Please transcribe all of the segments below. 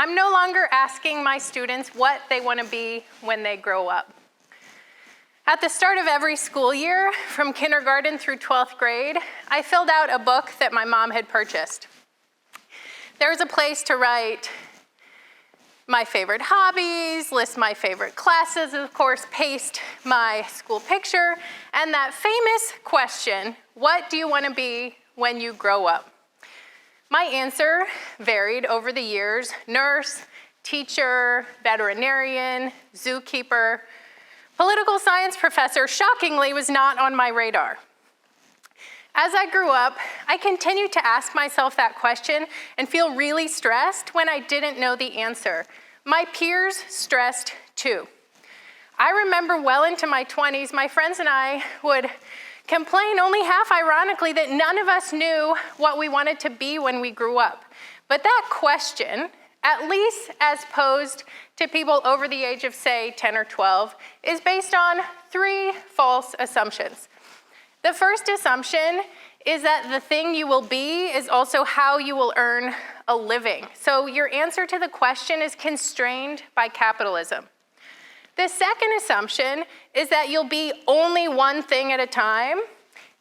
I'm no longer asking my students what they want to be when they grow up. At the start of every school year, from kindergarten through 12th grade, I filled out a book that my mom had purchased. There was a place to write my favorite hobbies, list my favorite classes, of course, paste my school picture, and that famous question, what do you want to be when you grow up? My answer varied over the years: nurse, teacher, veterinarian, zookeeper. Political science professor, shockingly, was not on my radar. As I grew up, I continued to ask myself that question and feel really stressed when I didn't know the answer. My peers stressed too. I remember well into my 20s, my friends and I would complain, only half ironically, that none of us knew what we wanted to be when we grew up. But that question, at least as posed to people over the age of, say, 10 or 12, is based on 3 false assumptions. The first assumption is that the thing you will be is also how you will earn a living. So your answer to the question is constrained by capitalism. The second assumption is that you'll be only one thing at a time,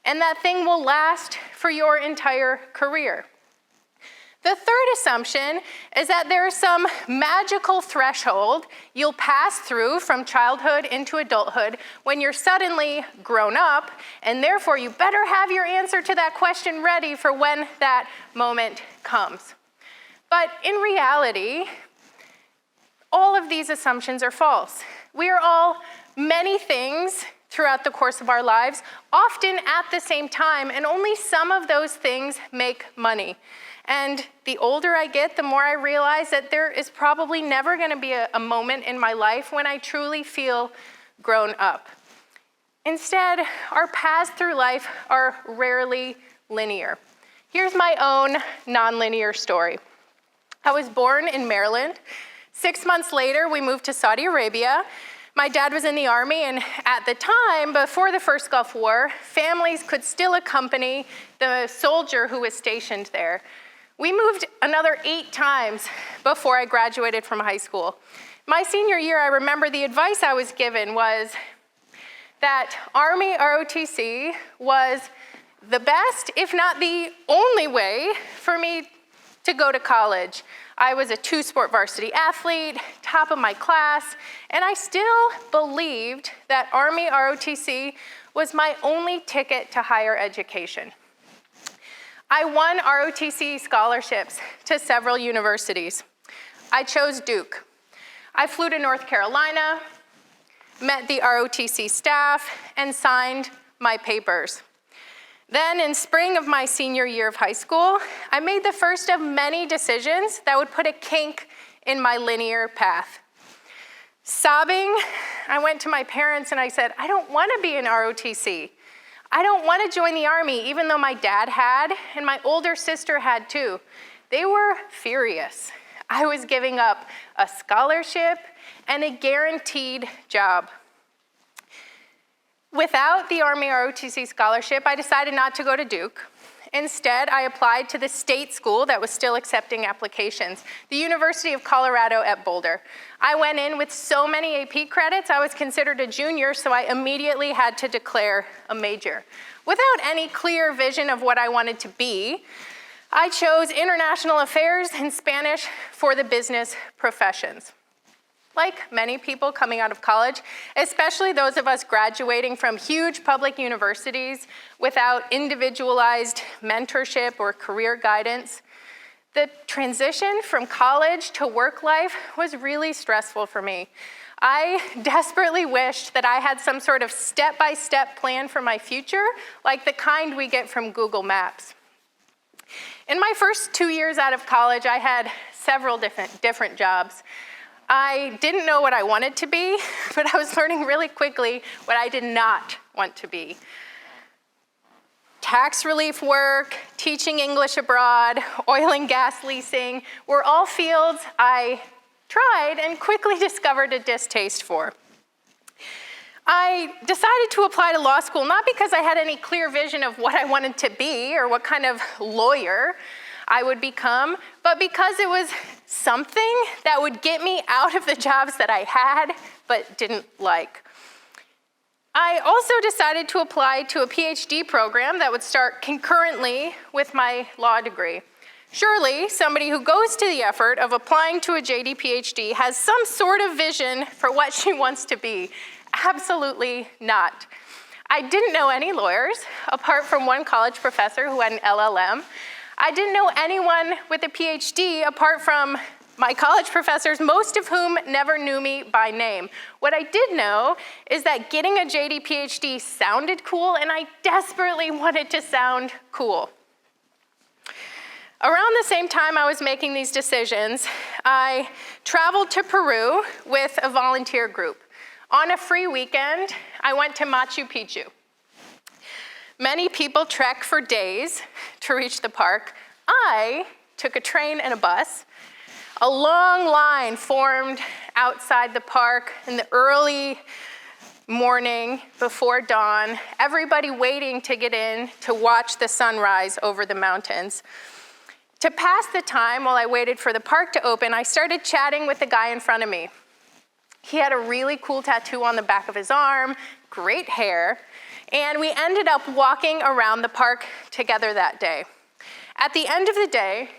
and that thing will last for your entire career. The third assumption is that there is some magical threshold you'll pass through from childhood into adulthood when you're suddenly grown up, and therefore you better have your answer to that question ready for when that moment comes. But in reality, all of these assumptions are false. We are all many things throughout the course of our lives, often at the same time, and only some of those things make money. And the older I get, the more I realize that there is probably never going to be a moment in my life when I truly feel grown up. Instead, our paths through life are rarely linear. Here's my own nonlinear story. I was born in Maryland. 6 months later, we moved to Saudi Arabia. My dad was in the Army, and at the time, before the first Gulf War, families could still accompany the soldier who was stationed there. We moved another 8 times before I graduated from high school. My senior year, I remember the advice I was given was that Army ROTC was the best, if not the only way for me to go to college. I was a 2-sport varsity athlete, top of my class, and I still believed that Army ROTC was my only ticket to higher education. I won ROTC scholarships to several universities. I chose Duke. I flew to North Carolina, met the ROTC staff, and signed my papers. Then in spring of my senior year of high school, I made the first of many decisions that would put a kink in my linear path. Sobbing, I went to my parents and I said, I don't want to be in ROTC. I don't want to join the Army, even though my dad had, and my older sister had too. They were furious. I was giving up a scholarship and a guaranteed job. Without the Army ROTC scholarship, I decided not to go to Duke. Instead, I applied to the state school that was still accepting applications, the University of Colorado at Boulder. I went in with so many AP credits, I was considered a junior, so I immediately had to declare a major. Without any clear vision of what I wanted to be, I chose international affairs and Spanish for the business professions. Like many people coming out of college, especially those of us graduating from huge public universities without individualized mentorship or career guidance, the transition from college to work life was really stressful for me. I desperately wished that I had some sort of step-by-step plan for my future, like the kind we get from Google Maps. In my first 2 years out of college, I had several different jobs. I didn't know what I wanted to be, but I was learning really quickly what I did not want to be. Tax relief work, teaching English abroad, oil and gas leasing were all fields I tried and quickly discovered a distaste for. I decided to apply to law school not because I had any clear vision of what I wanted to be or what kind of lawyer I would become, but because it was something that would get me out of the jobs that I had but didn't like. I also decided to apply to a PhD program that would start concurrently with my law degree. Surely, somebody who goes to the effort of applying to a JD PhD has some sort of vision for what she wants to be. Absolutely not. I didn't know any lawyers, apart from one college professor who had an LLM. I didn't know anyone with a PhD, apart from my college professors, most of whom never knew me by name. What I did know is that getting a JD PhD sounded cool, and I desperately wanted to sound cool. Around the same time I was making these decisions, I traveled to Peru with a volunteer group. On a free weekend, I went to Machu Picchu. Many people trek for days to reach the park. I took a train and a bus. A long line formed outside the park in the early morning before dawn, everybody waiting to get in to watch the sunrise over the mountains. To pass the time while I waited for the park to open, I started chatting with the guy in front of me. He had a really cool tattoo on the back of his arm, great hair, and we ended up walking around the park together that day. At the end of the day,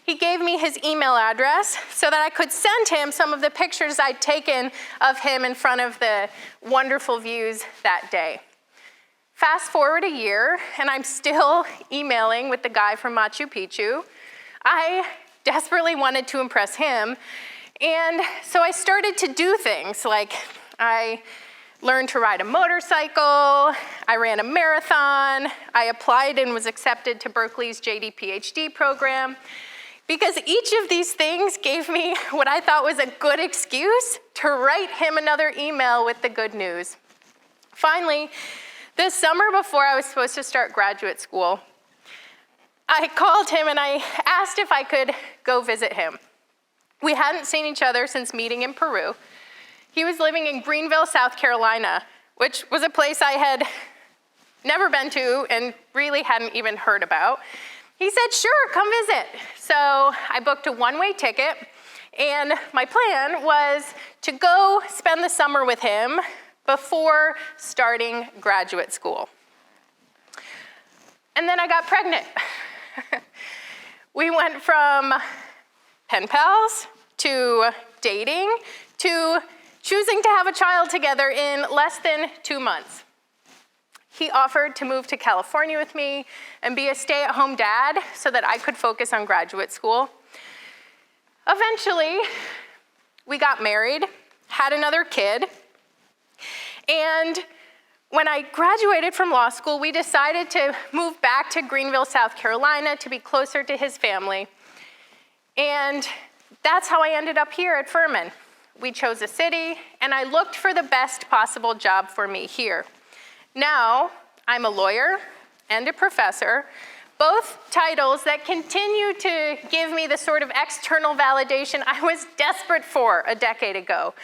he gave me his email address so that I could send him some of the pictures I'd taken of him in front of the wonderful views that day. Fast forward a year, and I'm still emailing with the guy from Machu Picchu. I desperately wanted to impress him, and so I started to do things like I learned to ride a motorcycle, I ran a marathon, I applied and was accepted to Berkeley's JD PhD program, because each of these things gave me what I thought was a good excuse to write him another email with the good news. Finally, this summer before I was supposed to start graduate school, I called him and I asked if I could go visit him. We hadn't seen each other since meeting in Peru. He was living in Greenville, South Carolina, which was a place I had never been to and really hadn't even heard about. He said, sure, come visit. So I booked a one-way ticket, and my plan was to go spend the summer with him before starting graduate school. And then I got pregnant. We went from pen pals to dating to choosing to have a child together in less than 2 months. He offered to move to California with me and be a stay-at-home dad so that I could focus on graduate school. Eventually, we got married, had another kid, and when I graduated from law school, we decided to move back to Greenville, South Carolina to be closer to his family. And that's how I ended up here at Furman. We chose a city, and I looked for the best possible job for me here. Now, I'm a lawyer and a professor, both titles that continue to give me the sort of external validation I was desperate for a decade ago.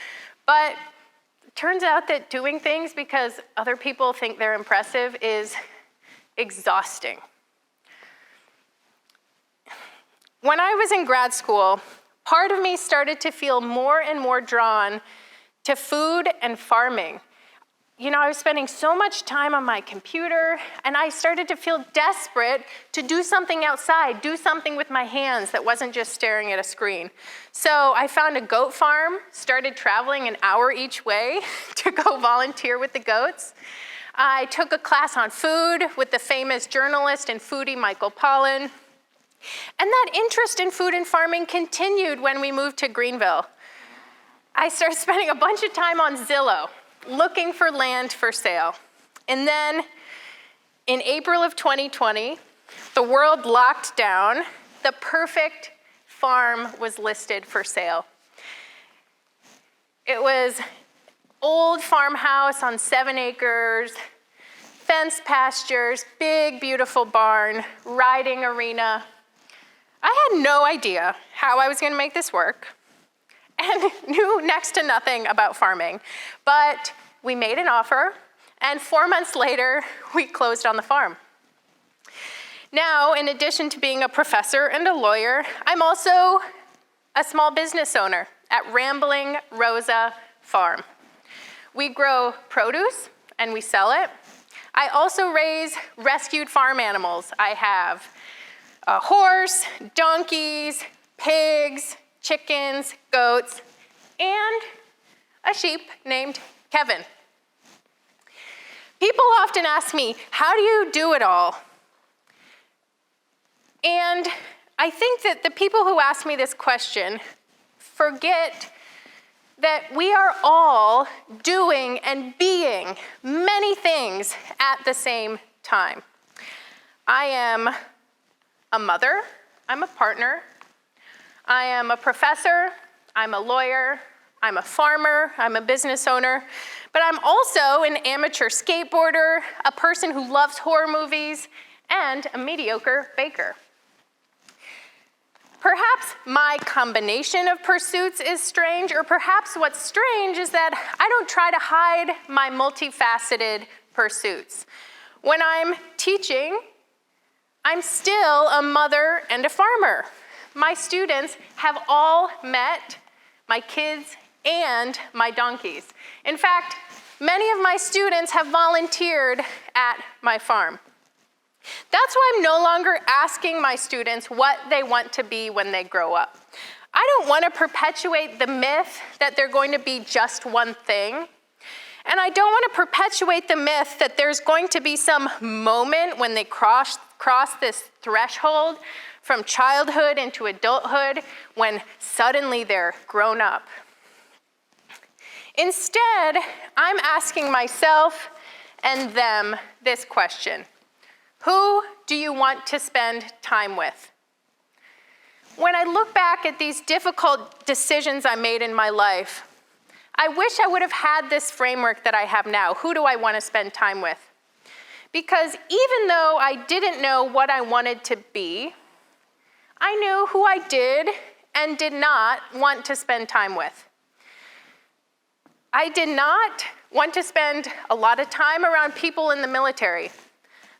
But it turns out that doing things because other people think they're impressive is exhausting. When I was in grad school, part of me started to feel more and more drawn to food and farming. You know, I was spending so much time on my computer, and I started to feel desperate to do something outside, do something with my hands that wasn't just staring at a screen. So I found a goat farm, started traveling an hour each way to go volunteer with the goats. I took a class on food with the famous journalist and foodie Michael Pollan. And that interest in food and farming continued when we moved to Greenville. I started spending a bunch of time on Zillow, looking for land for sale. And then in April of 2020, the world locked down. The perfect farm was listed for sale. It was old farmhouse on 7 acres, fenced pastures, big, beautiful barn, riding arena. I had no idea how I was going to make this work and knew next to nothing about farming. But we made an offer, and 4 months later, we closed on the farm. Now, in addition to being a professor and a lawyer, I'm also a small business owner at Rambling Rosa Farm. We grow produce and we sell it. I also raise rescued farm animals. I have a horse, donkeys, pigs, chickens, goats, and a sheep named Kevin. People often ask me, how do you do it all? And I think that the people who ask me this question forget that we are all doing and being many things at the same time. I am a mother, I'm a partner, I am a professor, I'm a lawyer, I'm a farmer, I'm a business owner, but I'm also an amateur skateboarder, a person who loves horror movies, and a mediocre baker. Perhaps my combination of pursuits is strange, or perhaps what's strange is that I don't try to hide my multifaceted pursuits. When I'm teaching, I'm still a mother and a farmer. My students have all met my kids and my donkeys. In fact, many of my students have volunteered at my farm. That's why I'm no longer asking my students what they want to be when they grow up. I don't want to perpetuate the myth that they're going to be just one thing. And I don't want to perpetuate the myth that there's going to be some moment when they cross this threshold from childhood into adulthood when suddenly they're grown up. Instead, I'm asking myself and them this question. Who do you want to spend time with? When I look back at these difficult decisions I made in my life, I wish I would have had this framework that I have now. Who do I want to spend time with? Because even though I didn't know what I wanted to be, I knew who I did and did not want to spend time with. I did not want to spend a lot of time around people in the military.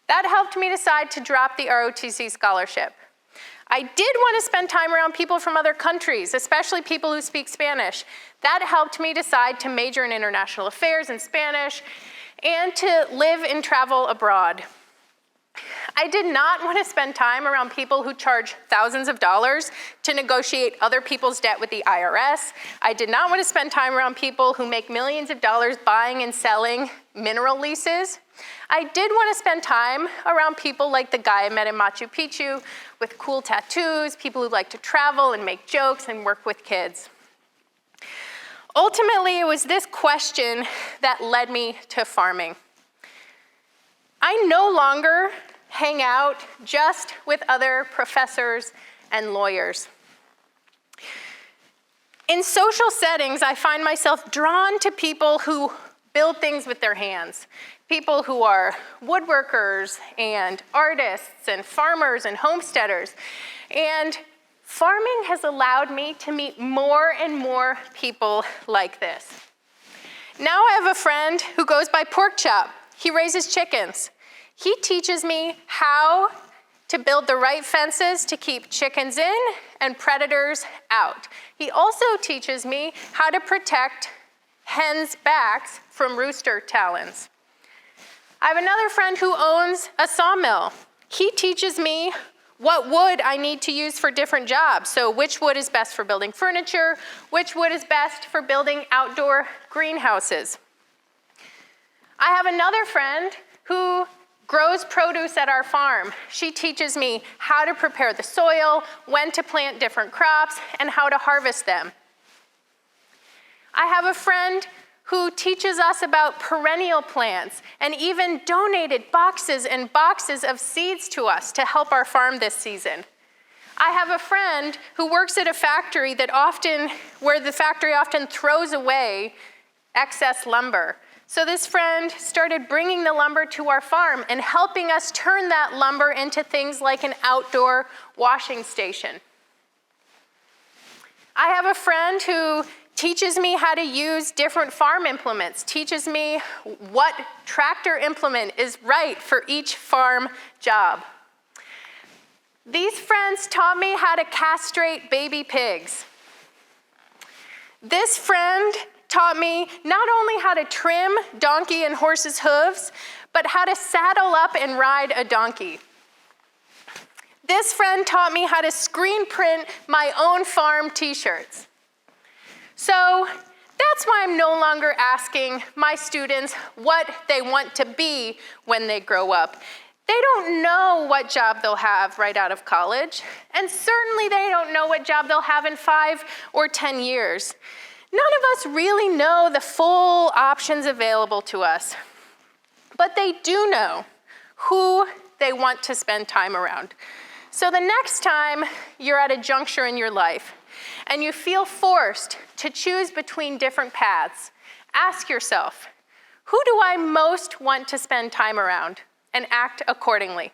That helped me decide to drop the ROTC scholarship. I did want to spend time around people from other countries, especially people who speak Spanish. That helped me decide to major in international affairs and Spanish and to live and travel abroad. I did not want to spend time around people who charge thousands of dollars to negotiate other people's debt with the IRS. I did not want to spend time around people who make millions of dollars buying and selling mineral leases. I did want to spend time around people like the guy I met in Machu Picchu with cool tattoos, people who like to travel and make jokes and work with kids. Ultimately, it was this question that led me to farming. I no longer hang out just with other professors and lawyers. In social settings, I find myself drawn to people who build things with their hands, people who are woodworkers and artists and farmers and homesteaders. And farming has allowed me to meet more and more people like this. Now I have a friend who goes by Pork Chop. He raises chickens. He teaches me how to build the right fences to keep chickens in and predators out. He also teaches me how to protect hens' backs from rooster talons. I have another friend who owns a sawmill. He teaches me what wood I need to use for different jobs. So which wood is best for building furniture, which wood is best for building outdoor greenhouses. I have another friend who grows produce at our farm. She teaches me how to prepare the soil, when to plant different crops, and how to harvest them. I have a friend who teaches us about perennial plants and even donated boxes and boxes of seeds to us to help our farm this season. I have a friend who works at a factory where the factory often throws away excess lumber. So this friend started bringing the lumber to our farm and helping us turn that lumber into things like an outdoor washing station. I have a friend who teaches me how to use different farm implements, teaches me what tractor implement is right for each farm job. These friends taught me how to castrate baby pigs. This friend taught me not only how to trim donkey and horse's hooves, but how to saddle up and ride a donkey. This friend taught me how to screen print my own farm t-shirts. So that's why I'm no longer asking my students what they want to be when they grow up. They don't know what job they'll have right out of college, and certainly they don't know what job they'll have in 5 or 10 years. None of us really know the full options available to us, but they do know who they want to spend time around. So the next time you're at a juncture in your life and you feel forced to choose between different paths, ask yourself, who do I most want to spend time around, and act accordingly.